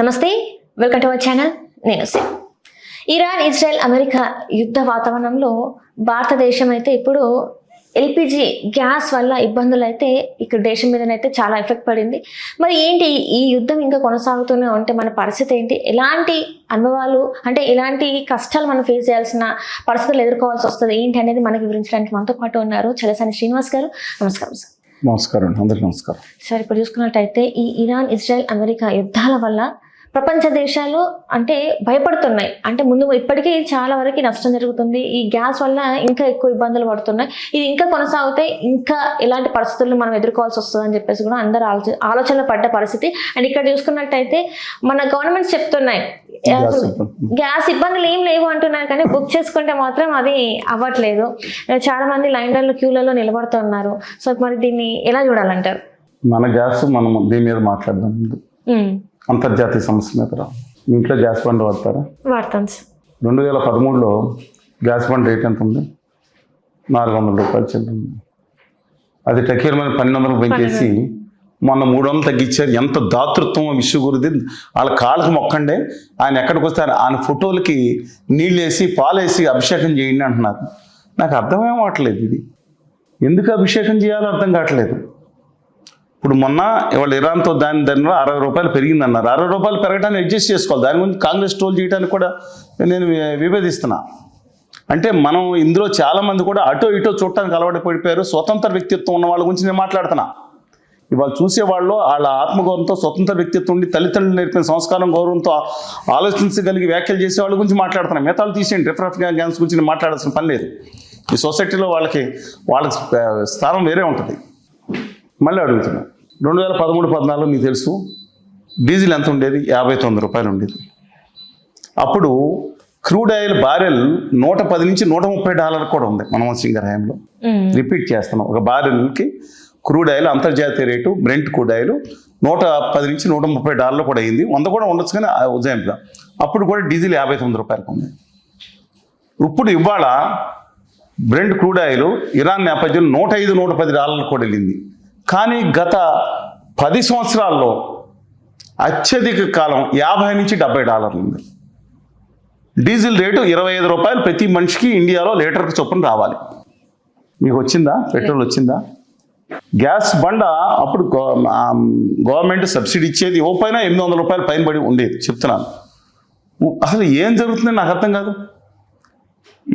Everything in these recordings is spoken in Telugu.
నమస్తే, వెల్కమ్ టు అవర్ ఛానల్. నేను సి ఇరాన్, ఇజ్రాయెల్, అమెరికా యుద్ధ వాతావరణంలో భారతదేశం అయితే ఇప్పుడు ఎల్పిజి గ్యాస్ వల్ల ఇబ్బందులు అయితే ఇక్కడ దేశం మీదనైతే చాలా ఎఫెక్ట్ పడింది. మరి ఏంటి ఈ యుద్ధం ఇంకా కొనసాగుతూనే ఉంటే మన పరిస్థితి ఏంటి, ఎలాంటి అనుభవాలు అంటే ఎలాంటి కష్టాలు మనం ఫేస్ చేయాల్సిన పరిస్థితులు ఎదుర్కోవాల్సి వస్తుంది ఏంటి అనేది మనకి వివరించడానికి మనతో పాటు ఉన్నారు చలసాని శ్రీనివాస్ గారు. నమస్కారం సార్. నమస్కారం, అందరికీ నమస్కారం సార్. ఇప్పుడు చూసుకున్నట్టయితే ఈ ఇరాన్, ఇజ్రాయెల్, అమెరికా యుద్ధాల వల్ల ప్రపంచ దేశాలు అంటే భయపడుతున్నాయి. అంటే ముందు ఇప్పటికీ చాలా వరకు నష్టం జరుగుతుంది. ఈ గ్యాస్ వల్ల ఇంకా ఎక్కువ ఇబ్బందులు పడుతున్నాయి. ఇది ఇంకా కొనసాగితే ఇంకా ఎలాంటి పరిస్థితులను మనం ఎదుర్కోవాల్సి వస్తుంది అని చెప్పేసి కూడా అందరూ ఆలోచనలు పడ్డ పరిస్థితి. అండ్ ఇక్కడ చూసుకున్నట్టయితే మన గవర్నమెంట్స్ చెప్తున్నాయి గ్యాస్ ఇబ్బందులు ఏం లేవు అంటున్నారు, కానీ బుక్ చేసుకుంటే మాత్రం అది అవ్వట్లేదు. చాలా మంది లైన్లలో క్యూలలో నిలబడుతున్నారు. సో మరి దీన్ని ఎలా చూడాలంటారు? మన గ్యాస్ మనం దీని మీద మాట్లాడదాం. అంతర్జాతీయ సమస్య మీద రా. మీ ఇంట్లో గ్యాస్ బండ్ వాడతారా? వాడతాను సార్. 2013లో గ్యాస్ బండ్ రేట్ ఎంత ఉంది? 400 రూపాయలు చెల్లింది. అది టకీరమైన 1200 పెంచేసి మొన్న 300 తగ్గించారు. ఎంత దాతృత్వం విశ్వగురుది. వాళ్ళ కాళ్ళకి మొక్కండే, ఆయన ఎక్కడికి వస్తారు ఆయన ఫోటోలకి నీళ్ళు వేసి పాలేసి అభిషేకం చేయండి అంటున్నారు. నాకు అర్థమేం అవ్వట్లేదు. ఇది ఎందుకు అభిషేకం చేయాలో అర్థం కావట్లేదు. ఇప్పుడు మొన్న ఇవాళ ఇరాన్తో దాని 60 రూపాయలు పెరిగిందన్నారు. 60 రూపాయలు పెరగడానికి అడ్జస్ట్ చేసుకోవాలి. దాని గురించి కాంగ్రెస్ ట్రోల్ చేయడానికి కూడా నేను విభేదిస్తున్నా. అంటే మనం ఇందులో చాలామంది కూడా అటో ఇటో చూడటానికి అలవాటు పడిపోయారు. స్వతంత్ర వ్యక్తిత్వం ఉన్న వాళ్ళ గురించి నేను మాట్లాడుతున్నా. ఇవాళ చూసేవాళ్ళు వాళ్ళ ఆత్మగౌరవంతో, స్వతంత్ర వ్యక్తిత్వం ఉండి తల్లిదండ్రులు నేర్పిన సంస్కారం, గౌరవంతో ఆలోచించగలిగి వ్యాఖ్యలు చేసే వాళ్ళ గురించి మాట్లాడుతున్నాను. మిగతాలు తీసేయండి. రిఫరెన్స్ గ్యాన్స్ గురించి నేను మాట్లాడాల్సిన పని లేదు. ఈ సొసైటీలో వాళ్ళకి స్థానం వేరే ఉంటుంది. మళ్ళీ అడుగుతున్నాను, 2013-14 నీకు తెలుసు డీజిల్ ఎంత ఉండేది? 59 రూపాయలు ఉండేది. అప్పుడు క్రూడ్ ఆయిల్ బ్యారెల్ 110 నుంచి $130 కూడా ఉంది మన్మోహన్ సింగ్ గారి హయాంలో. రిపీట్ చేస్తున్నాం, ఒక బ్యారెల్కి క్రూడ్ ఆయిల్ అంతర్జాతీయ రేటు బ్రెంట్ క్రూడ్ ఆయిల్ 110 నుంచి $130 కూడా అయింది. 100 కూడా ఉండొచ్చు, కానీ ఉదయంగా అప్పుడు కూడా డీజిల్ 59 రూపాయలకు ఉంది. ఇప్పుడు ఇవాళ బ్రెంట్ క్రూడ్ ఆయిల్ ఇరాన్ నేపథ్యం $105-110 కూడా వెళ్ళింది. కానీ గత 10 సంవత్సరాల్లో అత్యధిక కాలం $50 నుంచి $70 ఉంది. డీజిల్ రేటు 25 రూపాయలు ప్రతి మనిషికి ఇండియాలో లీటర్కి చొప్పున రావాలి. మీకు వచ్చిందా? పెట్రోల్ వచ్చిందా? గ్యాస్ బండ అప్పుడు గవర్నమెంట్ సబ్సిడీ ఇచ్చేది, ఇవ్వకపోయినా 800 రూపాయలు పైన పడి ఉండేది. చెప్తున్నాను, అసలు ఏం జరుగుతుందని నాకు అర్థం కాదు.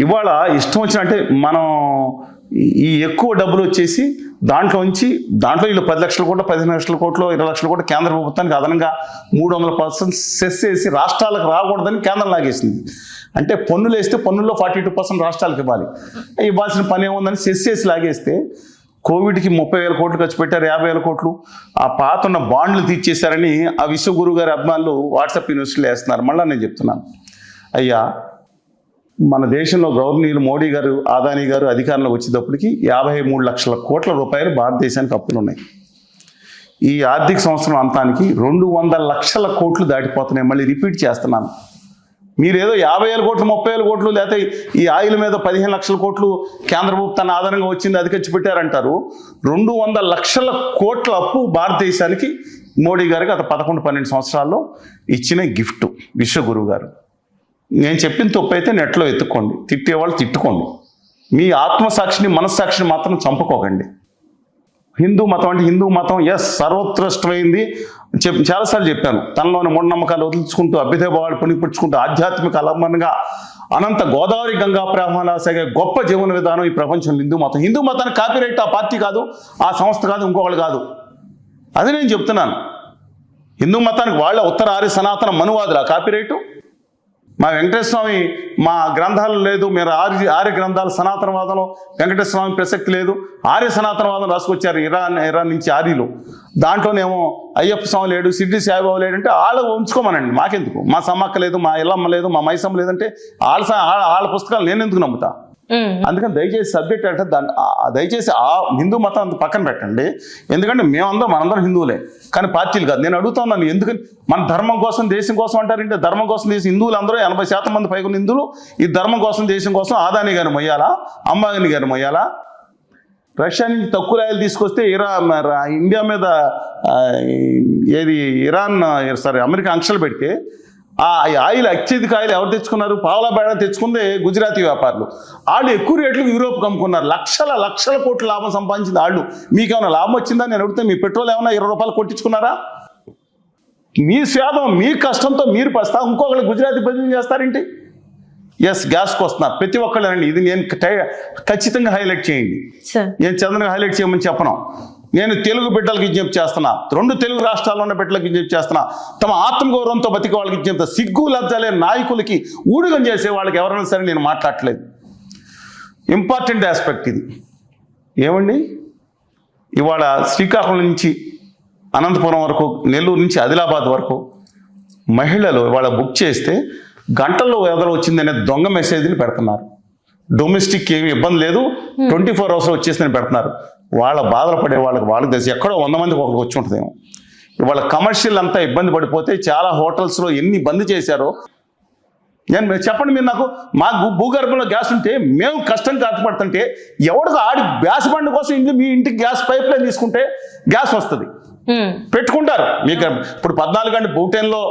ఇవాళ ఇష్టం వచ్చినట్టే మనం ఈ ఎక్కువ డబ్బులు వచ్చేసి దాంట్లో వీళ్ళు 10 లక్షల కోట్లు, 15 లక్షల కోట్లు, 20 లక్షల కోట్లు కేంద్ర ప్రభుత్వానికి అదనంగా 300% సెస్ వేసి రాష్ట్రాలకు రాకూడదని కేంద్రం లాగేసింది. అంటే పన్నులు వేస్తే పన్నుల్లో 42% రాష్ట్రాలకు ఇవ్వాల్సిన పని ఏముందని సెస్ వేసి లాగేస్తే కోవిడ్కి 30,000 కోట్లు ఖర్చు పెట్టారు, 50,000 కోట్లు ఆ పాత ఉన్న బాండ్లు తీర్చేశారని ఆ విశ్వగురు గారి అభిమానులు వాట్సాప్ యూనివర్సిటీలో వేస్తున్నారు. మళ్ళీ నేను చెప్తున్నాను, అయ్యా మన దేశంలో గవర్నర్ మోడీ గారు, అదానీ గారు అధికారంలోకి వచ్చేటప్పటికి 53 లక్షల కోట్ల రూపాయలు భారతదేశానికి అప్పులు ఉన్నాయి. ఈ ఆర్థిక సంవత్సరం అంతానికి 200 లక్షల కోట్లు దాటిపోతున్నాయి. మళ్ళీ రిపీట్ చేస్తున్నాను, మీరేదో 50,000 కోట్లు, 30,000 కోట్లు, లేకపోతే ఈ ఆయిల్ మీద 15 లక్షల కోట్లు కేంద్ర ప్రభుత్వాన్ని ఆధారంగా వచ్చింది అది ఖర్చు పెట్టారంటారు. 200 లక్షల కోట్ల అప్పు భారతదేశానికి మోడీ గారికి గత 11-12 సంవత్సరాల్లో ఇచ్చిన గిఫ్ట్ విశ్వగురువు గారు. నేను చెప్పిన తప్పు అయితే నెట్లో ఎత్తుక్కోండి, తిట్టేవాళ్ళు తిట్టుకోండి. మీ ఆత్మసాక్షిని, మనస్సాక్షిని మాత్రం చంపుకోకండి. హిందూ మతం అంటే హిందూ మతం సర్వోత్కృష్టమైంది చాలాసార్లు చెప్పాను. తనలోని మూఢనమ్మకాలు వదిలించుకుంటూ, అభ్యుదయభావాలు పుణిపుచ్చుకుంటూ, ఆధ్యాత్మిక అలంబనంగా అనంత గోదావరి గంగా ప్రవాహంలా సాగే గొప్ప జీవన విధానం ఈ ప్రపంచంలో హిందూ మతం. హిందూ మతానికి కాపీరైట్ ఆ పార్టీ కాదు, ఆ సంస్థ కాదు, ఇంకొకళ్ళు కాదు. అది నేను చెప్తున్నాను. హిందూ మతానికి వాళ్ళ ఉత్తర ఆర్య సనాతన మనువాదులు ఆ కాపీరైటు. మా వెంకటేశ్వర స్వామి మా గ్రంథాలు లేదు, మీరు ఆర్య గ్రంథాలు సనాతనవాదంలో వెంకటేశ్వర స్వామి ప్రసక్తి లేదు. ఆర్య సనాతనవాదం రాసుకొచ్చారు ఇరాన్ నుంచి ఆర్యలు. దాంట్లోనేమో అయ్యప్ప స్వామి లేడు, సిద్ధి సాయిబాబు లేడు అంటే వాళ్ళు ఉంచుకోమనండి, మాకెందుకు? మా సమ్మక్క లేదు, మా ఇల్లమ్మ లేదు, మా మైసమ్మ లేదంటే వాళ్ళ పుస్తకాలు నేను ఎందుకు నమ్ముతా? అందుకని దయచేసి సబ్జెక్ట్ అంటే దయచేసి ఆ హిందూ మతం అంత పక్కన పెట్టండి. ఎందుకంటే మనందరం హిందువులే, కానీ పార్టీలు కాదు. నేను అడుగుతా ఉన్నాను, ఎందుకని మన ధర్మం కోసం, దేశం కోసం అంటారంటే ధర్మం కోసం దేశం హిందువులు అందరూ 80% మంది పైగా హిందువులు ఈ ధర్మం కోసం, దేశం కోసం అదానీ గారిని మొయ్యాలా, అంబానీ గారిని మొయ్యాలా? రష్యా నుంచి తక్కువ రాయలు తీసుకొస్తే ఇండియా మీద ఏది ఇరాన్ సారీ అమెరికా ఆంక్షలు పెడితే ఆ ఆయిల్ అత్యధిక ఆయిల్ ఎవరు తెచ్చుకున్నారు? పావలా బేడా తెచ్చుకుందే గుజరాతీ వ్యాపారులు. వాళ్ళు ఎక్కువ రేట్లకు యూరోప్కి అమ్ముకున్నారు. లక్షల కోట్ల లాభం సంపాదించింది వాళ్ళు. మీకేమైనా లాభం వచ్చిందా నేను అడిగితే? మీ పెట్రోల్ ఏమైనా 20 రూపాయలు కొట్టించుకున్నారా? మీ స్వాదం మీ కష్టంతో మీరు పస్తా ఇంకొకళ్ళు గుజరాతీ బదిలీ చేస్తారేంటి? ఎస్, గ్యాస్కి వస్తున్నారు ప్రతి ఒక్కళ్ళండి. ఇది నేను ఖచ్చితంగా హైలైట్ చేయండి. నేను చంద్రగా హైలైట్ చేయమని చెప్పను. నేను తెలుగు బిడ్డలకు విజ్ఞప్తి చేస్తున్నా, 2 తెలుగు రాష్ట్రాల్లో ఉన్న బిడ్డలకు విజ్ఞప్తి చేస్తున్నా, తమ ఆత్మగౌరవంతో బతికే వాళ్ళకి విజ్ఞప్తి, సిగ్గు లజ్జలే నాయకులకి ఊడిగం చేసే వాళ్ళకి ఎవరైనా సరే నేను మాట్లాడట్లేదు. ఇంపార్టెంట్ ఆస్పెక్ట్ ఇది. ఏమండి, ఇవాళ శ్రీకాకుళం నుంచి అనంతపురం వరకు, నెల్లూరు నుంచి ఆదిలాబాద్ వరకు మహిళలు ఇవాళ బుక్ చేస్తే గంటల్లో ఎదురు వచ్చిందనే దొంగ మెసేజ్ని పెడుతున్నారు. డొమెస్టిక్ ఏమి ఇబ్బంది లేదు, 24 అవర్స్లో వచ్చేసిందని పెడుతున్నారు. వాళ్ళ బాధలు పడే వాళ్ళకి తెలిసి ఎక్కడో 100 మందికి ఒకరికి వచ్చి ఉంటుందేమో. ఇవాళ కమర్షియల్ అంతా ఇబ్బంది పడిపోతే చాలా హోటల్స్లో ఎన్ని బంద్ చేశారో నేను చెప్పండి. మీరు నాకు మా భూగర్భంలో గ్యాస్ ఉంటే మేము కష్టం కష్టపడుతుంటే ఎవడికి ఆడి గ్యాస్ బండి కోసం మీ ఇంటికి గ్యాస్ పైప్ లైన్ తీసుకుంటే గ్యాస్ వస్తుంది, పెట్టుకుంటారు. మీకు ఇప్పుడు 14 గంటల బూటెన్లో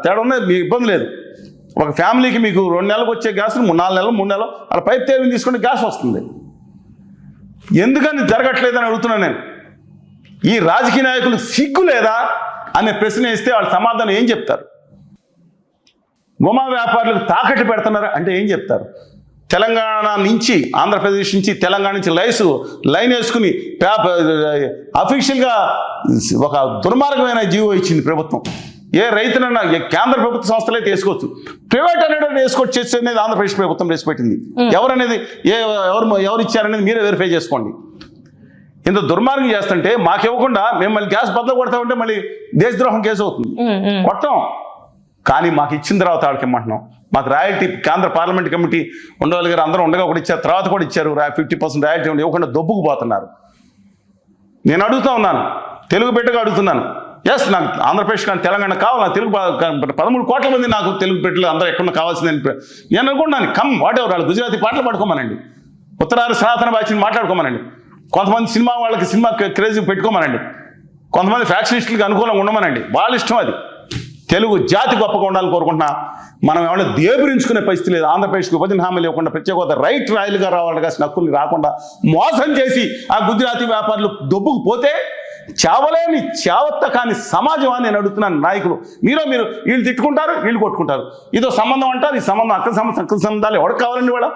తేడా ఉన్నది, మీకు ఇబ్బంది లేదు. ఒక ఫ్యామిలీకి మీకు 2 నెలలకు వచ్చే గ్యాస్ 4 నెలలు 3 నెలలు అలా పైప్ తేలిని తీసుకుంటే గ్యాస్ వస్తుంది. ఎందుకని జరగట్లేదని అడుగుతున్నాను నేను. ఈ రాజకీయ నాయకులు సిగ్గు లేదా అనే ప్రశ్న ఇస్తే వాళ్ళ సమాధానం ఏం చెప్తారు? గుమా వ్యాపారులకు తాకట్టు పెడుతున్నారు అంటే ఏం చెప్తారు? తెలంగాణ నుంచి, ఆంధ్రప్రదేశ్ నుంచి, తెలంగాణ నుంచి లైన్ వేసుకుని అఫీషియల్గా ఒక దుర్మార్గమైన జీవో ఇచ్చింది ప్రభుత్వం. ఏ రైతునన్నా కేంద్ర ప్రభుత్వ సంస్థలే తీసుకోవచ్చు, ప్రైవేట్ అనేది వేసుకోవచ్చు చేసి అనేది ఆంధ్రప్రదేశ్ ప్రభుత్వం వేసిపెట్టింది. ఎవరనేది ఎవరు ఇచ్చారనేది మీరే వెరిఫై చేసుకోండి. ఇంత దుర్మార్గం చేస్తుంటే మాకు ఇవ్వకుండా మేము మళ్ళీ గ్యాస్ బద్దలు కొడతామంటే మళ్ళీ దేశద్రోహం కేసు అవుతుంది. కొట్టం, కానీ మాకు ఇచ్చిన తర్వాత వాళ్ళకి ఇమ్మంటున్నాం. మాకు రాయల్టీ కేంద్ర పార్లమెంట్ కమిటీ ఉండవాలి గారు అందరూ ఉండగా ఒకటి ఇచ్చారు, తర్వాత కూడా ఇచ్చారు 50% రాయల్టీ ఇవ్వకుండా దొబ్బుకుపోతున్నారు. నేను అడుగుతూ ఉన్నాను, తెలుగు బిడ్డగా అడుగుతున్నాను. ఎస్, నాకు ఆంధ్రప్రదేశ్ కానీ తెలంగాణ కావాలి. నాకు తెలుగు 13 కోట్ల మంది నాకు తెలుగు బిడ్డలు అందరూ ఎక్కడ కావాల్సిందని నేను అనుకుంటున్నాను. కమ్ వాట్ ఎవర్, వాళ్ళు గుజరాతీ పాటలు పడుకోమనండి, ఉత్తరాది సనాతన భాషని మాట్లాడుకోమనండి, కొంతమంది సినిమా వాళ్ళకి సినిమా క్రేజ్ పెట్టుకోమనండి, కొంతమంది ఫ్యాక్షనిస్టులకి అనుకూలంగా ఉండమనండి, వాళ్ళ ఇష్టం అది. తెలుగు జాతి గొప్పగా ఉండాలని కోరుకుంటున్నా. మనం ఏమైనా దేబురించుకునే పరిస్థితి లేదు. ఆంధ్రప్రదేశ్కి విభజన హామీలు ఇవ్వకుండా ప్రత్యేక హోదా రైట్ రాయలుగా రావాలి కాసిన హక్కుల్ని రాకుండా మోసం చేసి ఆ గుజరాతీ వ్యాపారులు దొబ్బుకు పోతే చావలేని చావత్త కాని సమాజం అని నేను అడుగుతున్నాను. నాయకులు మీరు వీళ్ళు తిట్టుకుంటారు, వీళ్ళు కొట్టుకుంటారు. ఇదో సంబంధం అంటారు, ఈ సంబంధం అక్కడ సంబంధాలు ఎవరికి కావాలండి? వాళ్ళ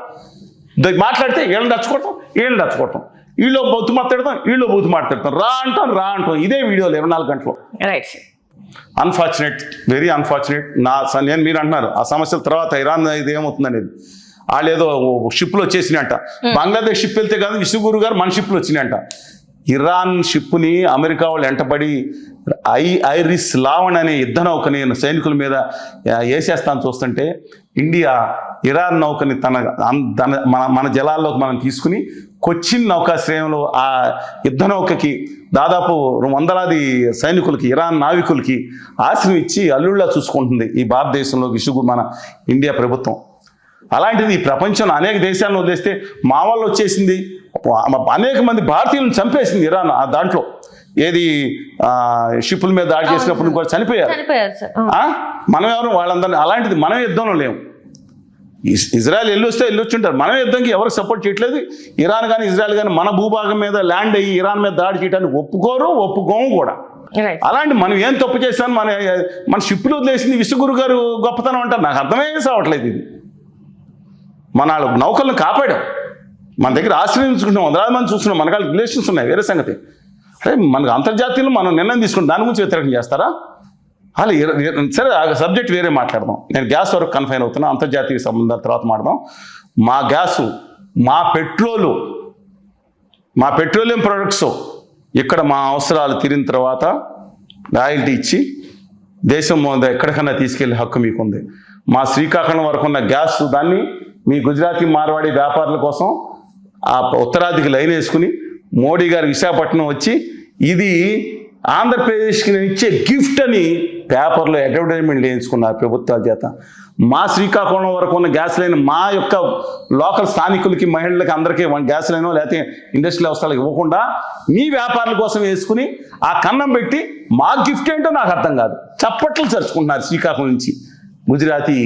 మాట్లాడితే వీళ్ళని దచ్చుకోవటం, వీళ్ళని దచ్చుకోవటం, వీళ్ళు బొత్తు మాట్లాడతాం, వీళ్ళు బొత్తు మాట్లాడతాం, రా అంటాం. ఇదే వీడియోలు 24 గంటలు. Right, unfortunate, very unfortunate. నేను మీరు అంటున్నారు ఆ సమస్యల తర్వాత ఇరాన్ ఇది ఏమవుతుంది అనేది. వాళ్ళు ఏదో షిప్లు వచ్చేసినాయంట. బంగ్లాదేశ్ షిప్ వెళ్తే కాదు, విశ్వగురు గారు మన షిప్లు వచ్చినాయంట. ఇరాన్ షిప్ని అమెరికా వాళ్ళు వెంటబడి ఐరిస్ లావణ్ అనే యుద్ధ నౌకని సైనికుల మీద వేసేస్తాను చూస్తుంటే ఇండియా ఇరాన్ నౌకని మన జలాల్లోకి మనం తీసుకుని కొచ్చిన్ నౌకాశ్రయంలో ఆ యుద్ధ నౌకకి దాదాపు 100 సైనికులకి, ఇరాన్ నావికులకి ఆశ్రయం ఇచ్చి అల్లుళ్ళ చూసుకుంటుంది ఈ భారతదేశంలో మన ఇండియా ప్రభుత్వం. అలాంటిది ఈ ప్రపంచంలో అనేక దేశాలను వదిలేస్తే మా వాళ్ళు వచ్చేసింది, అనేక మంది భారతీయులను చంపేసింది ఇరాన్. దాంట్లో ఏది షిప్పుల మీద దాడి చేసినప్పుడు కూడా చనిపోయారు. మనం ఎవరు వాళ్ళందరినీ, అలాంటిది మనం యుద్ధంలో లేము. ఇజ్రాయెల్ వెళ్ళొచ్చుంటారు, మనం యుద్ధంకి ఎవరికి సపోర్ట్ చేయట్లేదు. ఇరాన్ కానీ ఇజ్రాయెల్ కానీ మన భూభాగం మీద ల్యాండ్ అయ్యి ఇరాన్ మీద దాడి చేయడానికి ఒప్పుకోము కూడా. అలాంటి మనం ఏం తప్పు చేశాను, మన షిప్పులు వదిలేసింది విశ్వగురు గారు గొప్పతనం అంటారు. నాకు అర్థమే కావట్లేదు. ఇది మన నౌకలను కాపాడాం, మన దగ్గర ఆశ్రయించుకుంటాం, 100 మంది చూస్తున్నాం, మన కాళ్ళకి రిలేషన్స్ ఉన్నాయి, వేరే సంగతి. అరే మనకు అంతర్జాతీయంలో మనం నిర్ణయం తీసుకుంటాం, దాని గురించి వ్యతిరేకం చేస్తారా? అలా సరే, ఆ సబ్జెక్ట్ వేరే మాట్లాడదాం. నేను గ్యాస్ వరకు కన్ఫైన్ అవుతున్నా, అంతర్జాతీయ సంబంధాల తర్వాత మాట్లాడదాం. మా గ్యాసు, మా పెట్రోలియం ప్రొడక్ట్స్ ఇక్కడ మా అవసరాలు తీరిన తర్వాత రాయల్టీ ఇచ్చి దేశం ఎక్కడికన్నా తీసుకెళ్లే హక్కు మీకుంది. మా శ్రీకాకుళం వరకు ఉన్న గ్యాస్ దాన్ని మీ గుజరాతీ మార్వాడి వ్యాపారుల కోసం ఆ ఉత్తరాదికి లైన్ వేసుకుని మోడీ గారు విశాఖపట్నం వచ్చి ఇది ఆంధ్రప్రదేశ్కి నేను ఇచ్చే గిఫ్ట్ అని పేపర్లో అడ్వర్టైజ్మెంట్ వేయించుకున్నారు ప్రభుత్వాల చేత. మా శ్రీకాకుళం వరకు ఉన్న గ్యాస్ లైన్ మా యొక్క లోకల్ స్థానికులకి, మహిళలకి అందరికీ గ్యాస్ లైనో లేకపోతే ఇండస్ట్రియల్ అవసరాలకు ఇవ్వకుండా మీ వ్యాపారాల కోసం వేసుకుని ఆ కన్నం పెట్టి మా గిఫ్ట్ ఏంటో నాకు అర్థం కాదు. చప్పట్లు చరుచుకుంటున్నారు శ్రీకాకుళం నుంచి. గుజరాతీ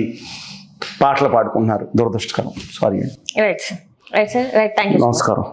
పాటలు పాడుకుంటున్నారు. దురదృష్టకరం. సారీ అండి. Right sir, right sir, right. Thank you. నమస్కారం.